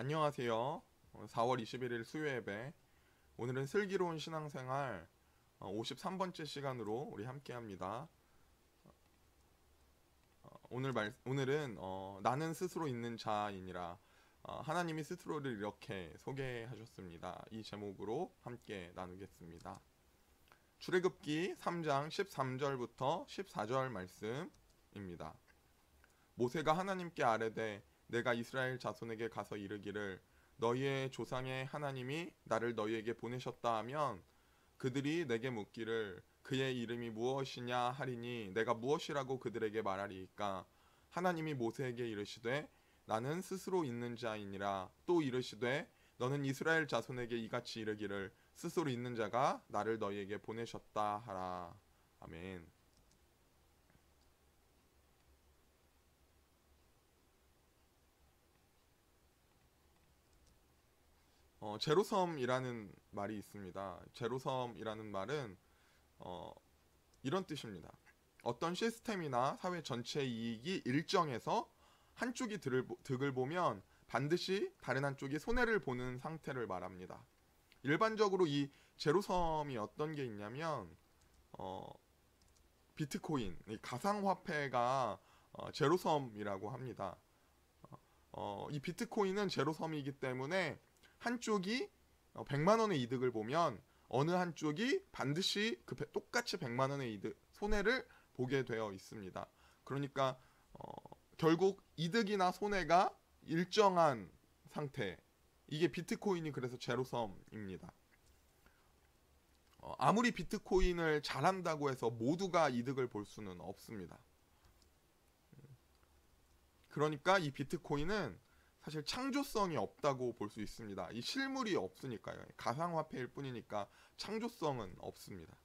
안녕하세요. 4월 21일 수요 예배. 오늘은 슬기로운 신앙생활 53번째 시간으로 우리 함께 합니다. 오늘은 나는 스스로 있는 자이니라. 하나님이 스스로를 이렇게 소개하셨습니다. 이 제목으로 함께 나누겠습니다. 출애굽기 3장 13절부터 14절 말씀입니다. 모세가 하나님께 아뢰되 내가 이스라엘 자손에게 가서 이르기를 너희의 조상의 하나님이 나를 너희에게 보내셨다 하면 그들이 내게 묻기를 그의 이름이 무엇이냐 하리니 내가 무엇이라고 그들에게 말하리이까. 하나님이 모세에게 이르시되 나는 스스로 있는 자이니라. 또 이르시되 너는 이스라엘 자손에게 이같이 이르기를 스스로 있는 자가 나를 너희에게 보내셨다 하라. 아멘. 제로섬이라는 말이 있습니다. 제로섬이라는 말은 이런 뜻입니다. 어떤 시스템이나 사회 전체의 이익이 일정해서 한쪽이 득을 보면 반드시 다른 한쪽이 손해를 보는 상태를 말합니다. 일반적으로 이 제로섬이 어떤 게 있냐면 비트코인, 가상화폐가 제로섬이라고 합니다. 이 비트코인은 제로섬이기 때문에 한쪽이 100만 원의 이득을 보면 어느 한쪽이 반드시 똑같이 100만 원의 이득, 손해를 보게 되어 있습니다. 그러니까 결국 이득이나 손해가 일정한 상태. 이게 비트코인이 그래서 제로섬입니다. 아무리 비트코인을 잘한다고 해서 모두가 이득을 볼 수는 없습니다. 그러니까 이 비트코인은 사실 창조성이 없다고 볼 수 있습니다. 이 실물이 없으니까요. 가상화폐일 뿐이니까 창조성은 없습니다.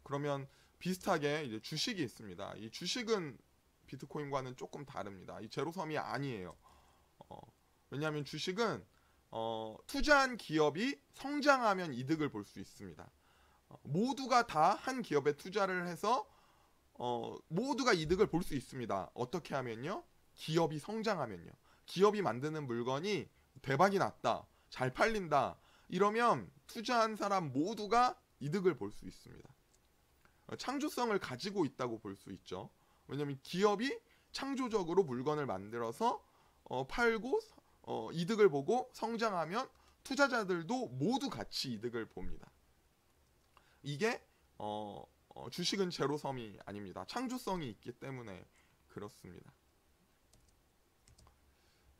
그러면 비슷하게 이제 주식이 있습니다. 이 주식은 비트코인과는 조금 다릅니다. 이 제로섬이 아니에요. 왜냐하면 주식은 투자한 기업이 성장하면 이득을 볼 수 있습니다. 모두가 다 한 기업에 투자를 해서 모두가 이득을 볼 수 있습니다. 어떻게 하면요? 기업이 성장하면요. 기업이 만드는 물건이 대박이 났다, 잘 팔린다, 이러면 투자한 사람 모두가 이득을 볼 수 있습니다. 창조성을 가지고 있다고 볼 수 있죠. 왜냐하면 기업이 창조적으로 물건을 만들어서 팔고 이득을 보고 성장하면 투자자들도 모두 같이 이득을 봅니다. 이게 주식은 제로섬이 아닙니다. 창조성이 있기 때문에 그렇습니다.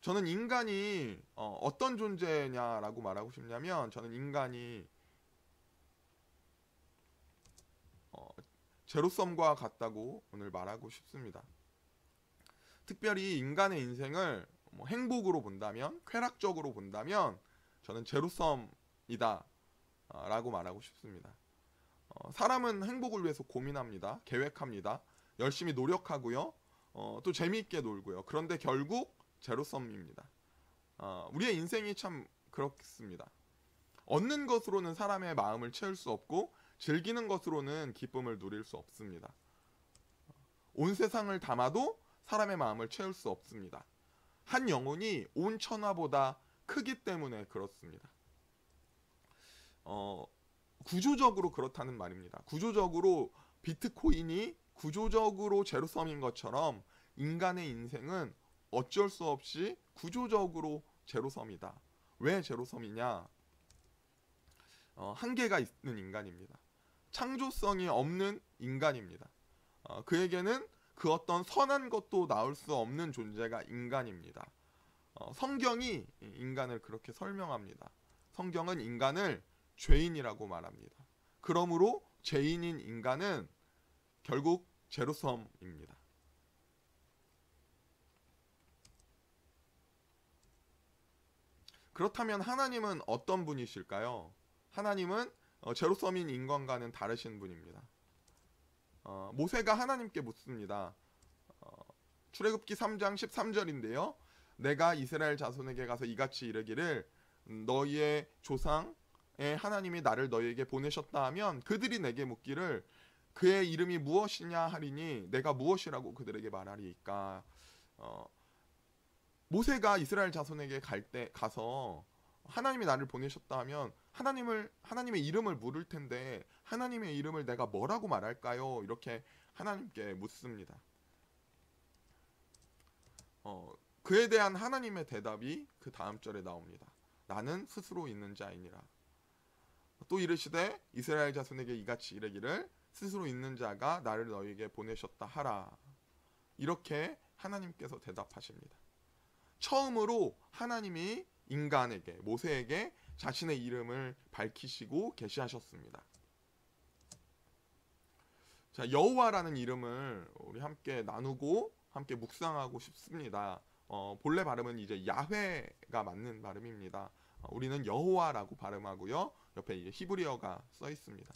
저는 인간이 어떤 존재냐라고 말하고 싶냐면, 저는 인간이 제로섬과 같다고 오늘 말하고 싶습니다. 특별히 인간의 인생을 행복으로 본다면, 쾌락적으로 본다면 저는 제로섬이다 라고 말하고 싶습니다. 사람은 행복을 위해서 고민합니다. 계획합니다. 열심히 노력하고요. 또 재미있게 놀고요. 그런데 결국 제로섬입니다. 우리의 인생이 참 그렇습니다. 얻는 것으로는 사람의 마음을 채울 수 없고 즐기는 것으로는 기쁨을 누릴 수 없습니다. 온 세상을 담아도 사람의 마음을 채울 수 없습니다. 한 영혼이 온 천하보다 크기 때문에 그렇습니다. 구조적으로 그렇다는 말입니다. 구조적으로 비트코인이 구조적으로 제로섬인 것처럼 인간의 인생은 어쩔 수 없이 구조적으로 제로섬이다. 왜 제로섬이냐? 한계가 있는 인간입니다. 창조성이 없는 인간입니다. 그에게는 그 어떤 선한 것도 나올 수 없는 존재가 인간입니다. 성경이 인간을 그렇게 설명합니다. 성경은 인간을 죄인이라고 말합니다. 그러므로 죄인인 인간은 결국 제로섬입니다. 그렇다면 하나님은 어떤 분이실까요? 하나님은 제로섬인 인간과는 다르신 분입니다. 모세가 하나님께 묻습니다. 출애굽기 3장 13절인데요. 내가 이스라엘 자손에게 가서 이같이 이르기를 너희의 조상의 하나님이 나를 너희에게 보내셨다 하면 그들이 내게 묻기를 그의 이름이 무엇이냐 하리니 내가 무엇이라고 그들에게 말하리이까. 모세가 이스라엘 자손에게 가서 하나님이 나를 보내셨다 하면 하나님의 이름을 물을 텐데 하나님의 이름을 내가 뭐라고 말할까요? 이렇게 하나님께 묻습니다. 그에 대한 하나님의 대답이 그 다음 절에 나옵니다. 나는 스스로 있는 자이니라. 또 이르시되 이스라엘 자손에게 이같이 이르기를 스스로 있는 자가 나를 너희에게 보내셨다 하라. 이렇게 하나님께서 대답하십니다. 처음으로 하나님이 인간에게 모세에게 자신의 이름을 밝히시고 계시하셨습니다. 자, 여호와라는 이름을 우리 함께 나누고 함께 묵상하고 싶습니다. 본래 발음은 이제 야훼가 맞는 발음입니다. 우리는 여호와라고 발음하고요. 옆에 이제 히브리어가 써 있습니다.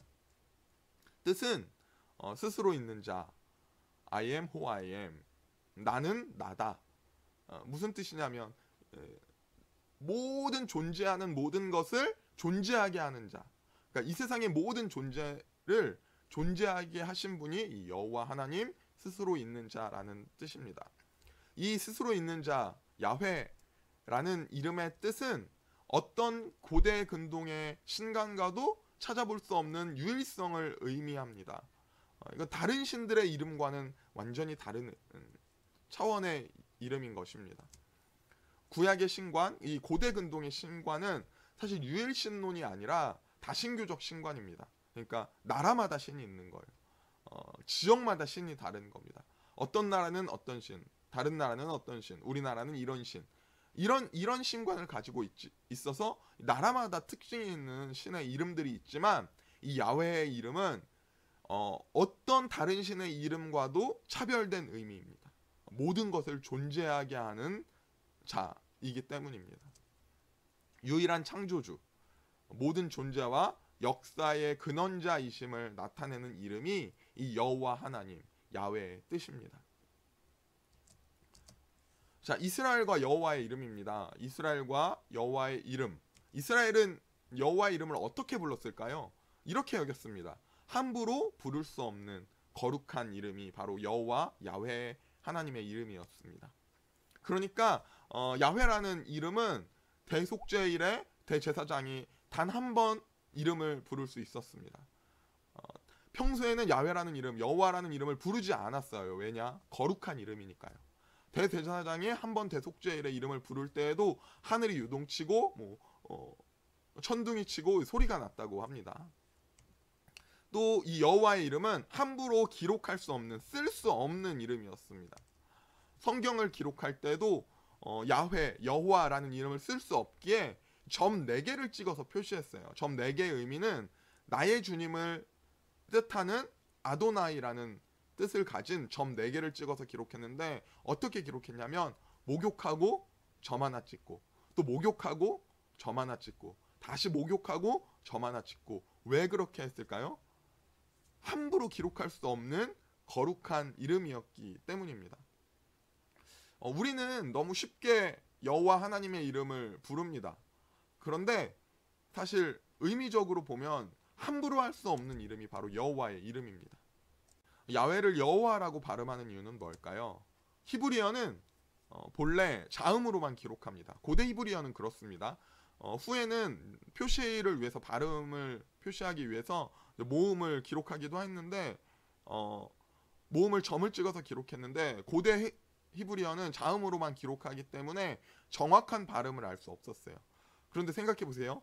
뜻은 스스로 있는 자, I am who I am. 나는 나다. 무슨 뜻이냐면 모든 존재하는 모든 것을 존재하게 하는 자. 그러니까 이 세상의 모든 존재를 존재하게 하신 분이 이 여호와 하나님 스스로 있는 자라는 뜻입니다. 이 스스로 있는 자 야훼라는 이름의 뜻은 어떤 고대 근동의 신간과도 찾아볼 수 없는 유일성을 의미합니다. 이건 다른 신들의 이름과는 완전히 다른 차원의 이름인 것입니다. 구약의 신관, 이 고대 근동의 신관은 사실 유일신론이 아니라 다신교적 신관입니다. 그러니까 나라마다 신이 있는 거예요. 지역마다 신이 다른 겁니다. 어떤 나라는 어떤 신, 다른 나라는 어떤 신, 우리나라는 이런 신, 이런 신관을 가지고 있어서 나라마다 특징이 있는 신의 이름들이 있지만 이 야훼의 이름은 어떤 다른 신의 이름과도 차별된 의미입니다. 모든 것을 존재하게 하는 자이기 때문입니다. 유일한 창조주, 모든 존재와 역사의 근원자이심을 나타내는 이름이 이 여호와 하나님 야훼의 뜻입니다. 자, 이스라엘과 여호와의 이름입니다. 이스라엘과 여호와의 이름. 이스라엘은 여호와의 이름을 어떻게 불렀을까요? 이렇게 여겼습니다. 함부로 부를 수 없는 거룩한 이름이 바로 여호와 야훼 하나님의 이름이었습니다. 그러니까 야훼라는 이름은 대속죄일에 대제사장이 단 한 번 이름을 부를 수 있었습니다. 평소에는 야훼라는 이름, 여호와라는 이름을 부르지 않았어요. 왜냐? 거룩한 이름이니까요. 대제사장이 한 번 대속죄일에 이름을 부를 때에도 하늘이 요동치고 천둥이 치고 소리가 났다고 합니다. 또 이 여호와의 이름은 함부로 기록할 수 없는, 쓸 수 없는 이름이었습니다. 성경을 기록할 때도 야훼, 여호와라는 이름을 쓸 수 없기에 점 4개를 찍어서 표시했어요. 점 4개의 의미는 나의 주님을 뜻하는 아도나이라는 뜻을 가진 점 4개를 찍어서 기록했는데 어떻게 기록했냐면 목욕하고 점 하나 찍고 또 목욕하고 점 하나 찍고 다시 목욕하고 점 하나 찍고. 왜 그렇게 했을까요? 함부로 기록할 수 없는 거룩한 이름이었기 때문입니다. 우리는 너무 쉽게 여호와 하나님의 이름을 부릅니다. 그런데 사실 의미적으로 보면 함부로 할 수 없는 이름이 바로 여호와의 이름입니다. 야훼를 여호와라고 발음하는 이유는 뭘까요? 히브리어는 본래 자음으로만 기록합니다. 고대 히브리어는 그렇습니다. 후에는 표시를 위해서, 발음을 표시하기 위해서 모음을 기록하기도 했는데 모음을 점을 찍어서 기록했는데 고대 히브리어는 자음으로만 기록하기 때문에 정확한 발음을 알 수 없었어요. 그런데 생각해 보세요.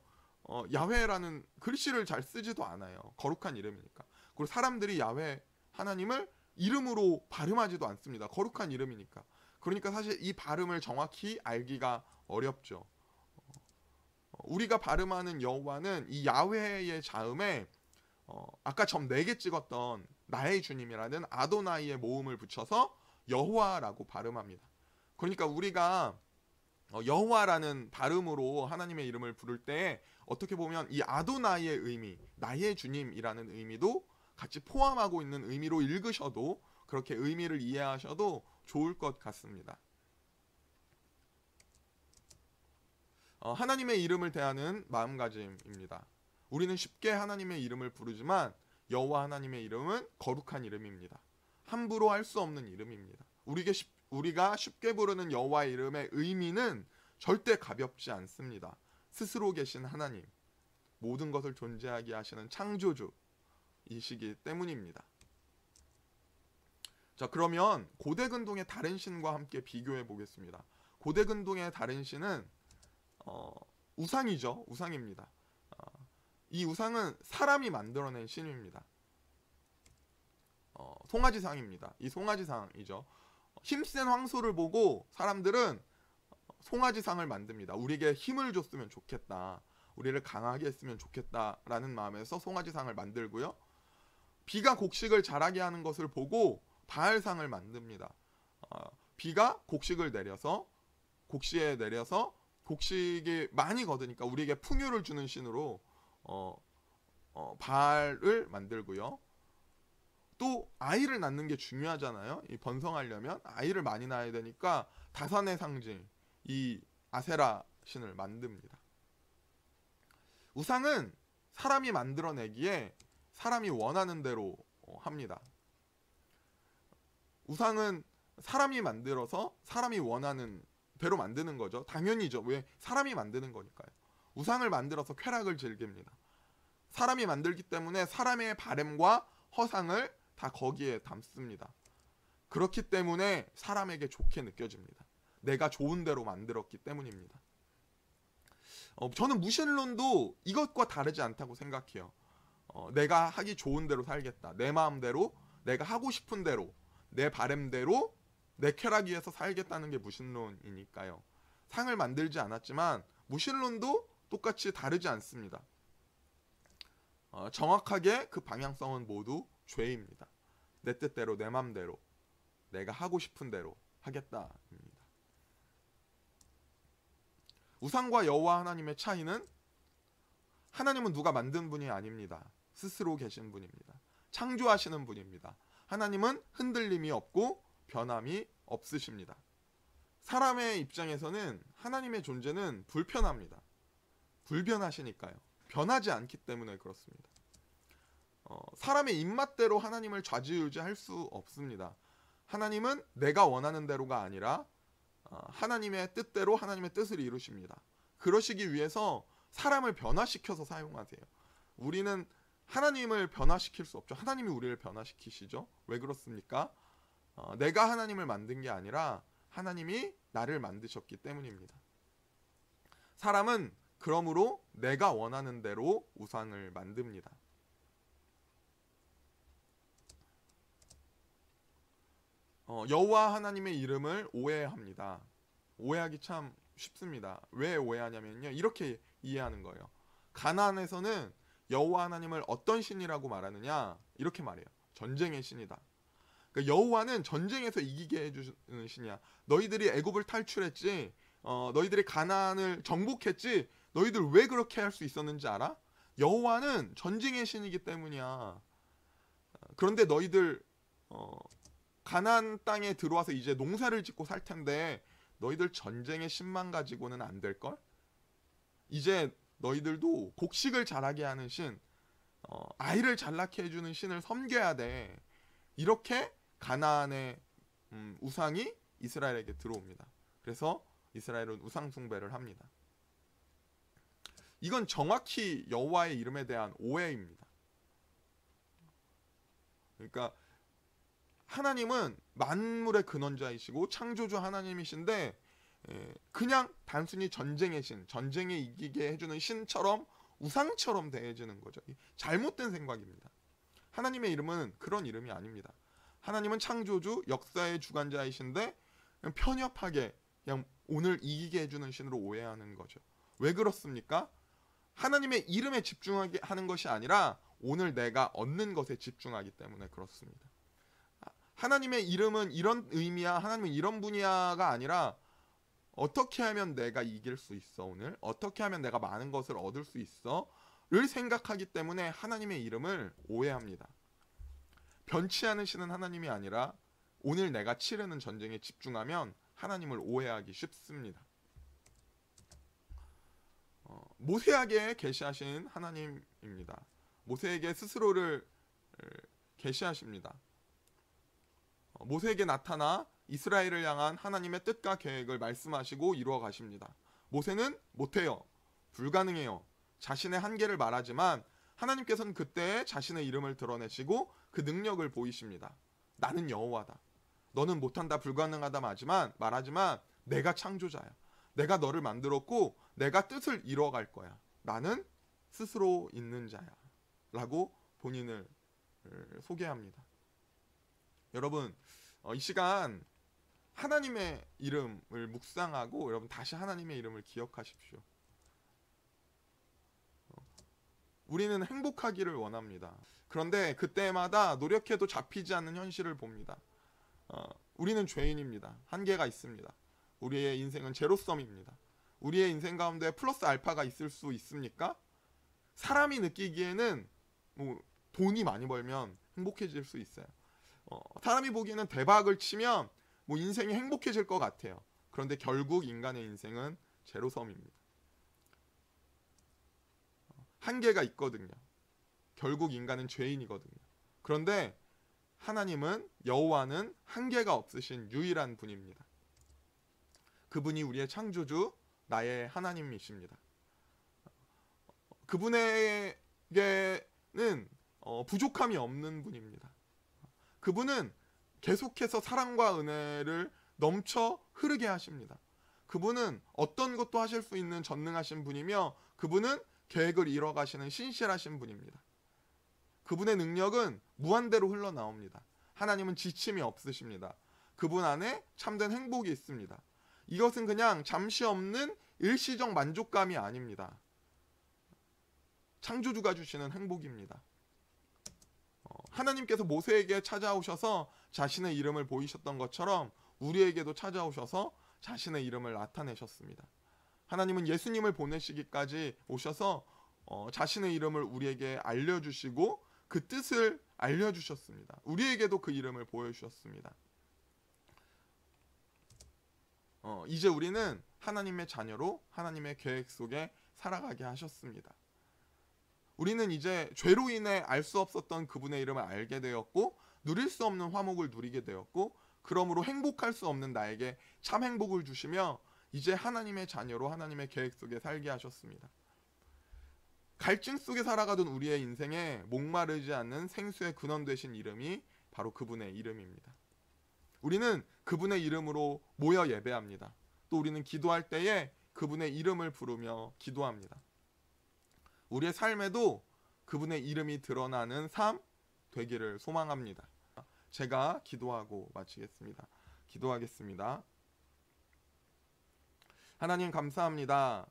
야훼라는 글씨를 잘 쓰지도 않아요. 거룩한 이름이니까. 그리고 사람들이 야훼 하나님을 이름으로 발음하지도 않습니다. 거룩한 이름이니까. 그러니까 사실 이 발음을 정확히 알기가 어렵죠. 우리가 발음하는 여호와는 이 야훼의 자음에 아까 점 4개 찍었던 나의 주님이라는 아도나이의 모음을 붙여서 여호와라고 발음합니다. 그러니까 우리가 여호와라는 발음으로 하나님의 이름을 부를 때 어떻게 보면 이 아도나이의 의미, 나의 주님이라는 의미도 같이 포함하고 있는 의미로 읽으셔도, 그렇게 의미를 이해하셔도 좋을 것 같습니다. 하나님의 이름을 대하는 마음가짐입니다. 우리는 쉽게 하나님의 이름을 부르지만 여호와 하나님의 이름은 거룩한 이름입니다. 함부로 할 수 없는 이름입니다. 우리가 쉽게 부르는 여호와의 이름의 의미는 절대 가볍지 않습니다. 스스로 계신 하나님, 모든 것을 존재하게 하시는 창조주이시기 때문입니다. 자, 그러면 고대근동의 다른 신과 함께 비교해 보겠습니다. 고대근동의 다른 신은 우상이죠. 우상입니다. 이 우상은 사람이 만들어낸 신입니다. 송아지상입니다. 이 송아지상이죠. 힘센 황소를 보고 사람들은 송아지상을 만듭니다. 우리에게 힘을 줬으면 좋겠다. 우리를 강하게 했으면 좋겠다라는 마음에서 송아지상을 만들고요. 비가 곡식을 자라게 하는 것을 보고 바알상을 만듭니다. 비가 곡식을 내려서 곡시에 내려서 곡식이 많이 거두니까 우리에게 풍요를 주는 신으로 바알을 만들고요. 또 아이를 낳는 게 중요하잖아요. 이 번성하려면 아이를 많이 낳아야 되니까 다산의 상징 이 아세라 신을 만듭니다. 우상은 사람이 만들어내기에 사람이 원하는 대로 합니다. 우상은 사람이 만들어서 사람이 원하는 대로 만드는 거죠. 당연히죠. 왜? 사람이 만드는 거니까요. 우상을 만들어서 쾌락을 즐깁니다. 사람이 만들기 때문에 사람의 바램과 허상을 다 거기에 담습니다. 그렇기 때문에 사람에게 좋게 느껴집니다. 내가 좋은 대로 만들었기 때문입니다. 저는 무신론도 이것과 다르지 않다고 생각해요. 내가 하기 좋은 대로 살겠다. 내 마음대로, 내가 하고 싶은 대로, 내 바램대로, 내 쾌락 위해서 살겠다는 게 무신론이니까요. 상을 만들지 않았지만 무신론도 똑같이 다르지 않습니다. 정확하게 그 방향성은 모두 죄입니다. 내 뜻대로, 내 맘대로, 내가 하고 싶은 대로 하겠다입니다. 우상과 여호와 하나님의 차이는 하나님은 누가 만든 분이 아닙니다. 스스로 계신 분입니다. 창조하시는 분입니다. 하나님은 흔들림이 없고 변함이 없으십니다. 사람의 입장에서는 하나님의 존재는 불편합니다. 불변하시니까요. 변하지 않기 때문에 그렇습니다. 사람의 입맛대로 하나님을 좌지우지할 수 없습니다. 하나님은 내가 원하는 대로가 아니라 하나님의 뜻대로 하나님의 뜻을 이루십니다. 그러시기 위해서 사람을 변화시켜서 사용하세요. 우리는 하나님을 변화시킬 수 없죠. 하나님이 우리를 변화시키시죠. 왜 그렇습니까? 내가 하나님을 만든 게 아니라 하나님이 나를 만드셨기 때문입니다. 사람은 그러므로 내가 원하는 대로 우상을 만듭니다. 여호와 하나님의 이름을 오해합니다. 오해하기 참 쉽습니다. 왜 오해하냐면요. 이렇게 이해하는 거예요. 가나안에서는 여호와 하나님을 어떤 신이라고 말하느냐? 이렇게 말해요. 전쟁의 신이다. 그러니까 여호와는 전쟁에서 이기게 해주는 신이야. 너희들이 애굽을 탈출했지, 너희들이 가나안을 정복했지, 너희들 왜 그렇게 할 수 있었는지 알아? 여호와는 전쟁의 신이기 때문이야. 그런데 너희들 가나안 땅에 들어와서 이제 농사를 짓고 살 텐데 너희들 전쟁의 신만 가지고는 안 될걸? 이제 너희들도 곡식을 자라게 하는 신, 아이를 잘 낳게 해주는 신을 섬겨야 돼. 이렇게 가나안의 우상이 이스라엘에게 들어옵니다. 그래서 이스라엘은 우상 숭배를 합니다. 이건 정확히 여호와의 이름에 대한 오해입니다. 그러니까 하나님은 만물의 근원자이시고 창조주 하나님이신데 그냥 단순히 전쟁의 신, 전쟁에 이기게 해주는 신처럼 우상처럼 대해지는 거죠. 잘못된 생각입니다. 하나님의 이름은 그런 이름이 아닙니다. 하나님은 창조주, 역사의 주관자이신데 그냥 편협하게 그냥 오늘 이기게 해주는 신으로 오해하는 거죠. 왜 그렇습니까? 하나님의 이름에 집중하게 하는 것이 아니라 오늘 내가 얻는 것에 집중하기 때문에 그렇습니다. 하나님의 이름은 이런 의미야, 하나님은 이런 분야가 아니라 어떻게 하면 내가 이길 수 있어, 오늘 어떻게 하면 내가 많은 것을 얻을 수 있어 를 생각하기 때문에 하나님의 이름을 오해합니다. 변치 않은 신은 하나님이 아니라 오늘 내가 치르는 전쟁에 집중하면 하나님을 오해하기 쉽습니다. 모세에게 계시하신 하나님입니다. 모세에게 스스로를 계시하십니다. 모세에게 나타나 이스라엘을 향한 하나님의 뜻과 계획을 말씀하시고 이루어 가십니다. 모세는 못해요. 불가능해요. 자신의 한계를 말하지만 하나님께서는 그때 자신의 이름을 드러내시고 그 능력을 보이십니다. 나는 여호와다. 너는 못한다, 불가능하다 말하지만 내가 창조자야. 내가 너를 만들었고 내가 뜻을 이루어갈 거야. 나는 스스로 있는 자야. 라고 본인을 소개합니다. 여러분, 이 시간 하나님의 이름을 묵상하고 여러분 다시 하나님의 이름을 기억하십시오. 우리는 행복하기를 원합니다. 그런데 그때마다 노력해도 잡히지 않는 현실을 봅니다. 우리는 죄인입니다. 한계가 있습니다. 우리의 인생은 제로섬입니다. 우리의 인생 가운데 플러스 알파가 있을 수 있습니까? 사람이 느끼기에는 뭐 돈이 많이 벌면 행복해질 수 있어요. 사람이 보기에는 대박을 치면 뭐 인생이 행복해질 것 같아요. 그런데 결국 인간의 인생은 제로섬입니다. 한계가 있거든요. 결국 인간은 죄인이거든요. 그런데 하나님은, 여호와는 한계가 없으신 유일한 분입니다. 그분이 우리의 창조주, 나의 하나님이십니다. 그분에게는 부족함이 없는 분입니다. 그분은 계속해서 사랑과 은혜를 넘쳐 흐르게 하십니다. 그분은 어떤 것도 하실 수 있는 전능하신 분이며 그분은 계획을 이뤄가시는 신실하신 분입니다. 그분의 능력은 무한대로 흘러나옵니다. 하나님은 지침이 없으십니다. 그분 안에 참된 행복이 있습니다. 이것은 그냥 잠시 없는 일시적 만족감이 아닙니다. 창조주가 주시는 행복입니다. 하나님께서 모세에게 찾아오셔서 자신의 이름을 보이셨던 것처럼 우리에게도 찾아오셔서 자신의 이름을 나타내셨습니다. 하나님은 예수님을 보내시기까지 오셔서 자신의 이름을 우리에게 알려주시고 그 뜻을 알려주셨습니다. 우리에게도 그 이름을 보여주셨습니다. 이제 우리는 하나님의 자녀로 하나님의 계획 속에 살아가게 하셨습니다. 우리는 이제 죄로 인해 알 수 없었던 그분의 이름을 알게 되었고 누릴 수 없는 화목을 누리게 되었고 그러므로 행복할 수 없는 나에게 참 행복을 주시며 이제 하나님의 자녀로 하나님의 계획 속에 살게 하셨습니다. 갈증 속에 살아가던 우리의 인생에 목마르지 않는 생수의 근원 되신 이름이 바로 그분의 이름입니다. 우리는 그분의 이름으로 모여 예배합니다. 또 우리는 기도할 때에 그분의 이름을 부르며 기도합니다. 우리의 삶에도 그분의 이름이 드러나는 삶 되기를 소망합니다. 제가 기도하고 마치겠습니다. 기도하겠습니다. 하나님 감사합니다.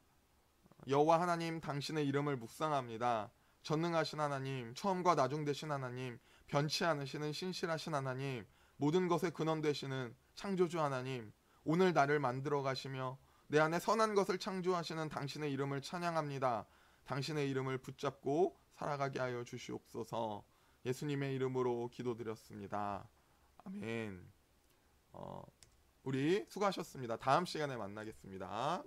여호와 하나님, 당신의 이름을 묵상합니다. 전능하신 하나님, 처음과 나중 되신 하나님, 변치 않으시는 신실하신 하나님, 모든 것의 근원 되시는 창조주 하나님, 오늘 나를 만들어 가시며 내 안에 선한 것을 창조하시는 당신의 이름을 찬양합니다. 당신의 이름을 붙잡고 살아가게 하여 주시옵소서. 예수님의 이름으로 기도드렸습니다. 아멘. 우리 수고하셨습니다. 다음 시간에 만나겠습니다.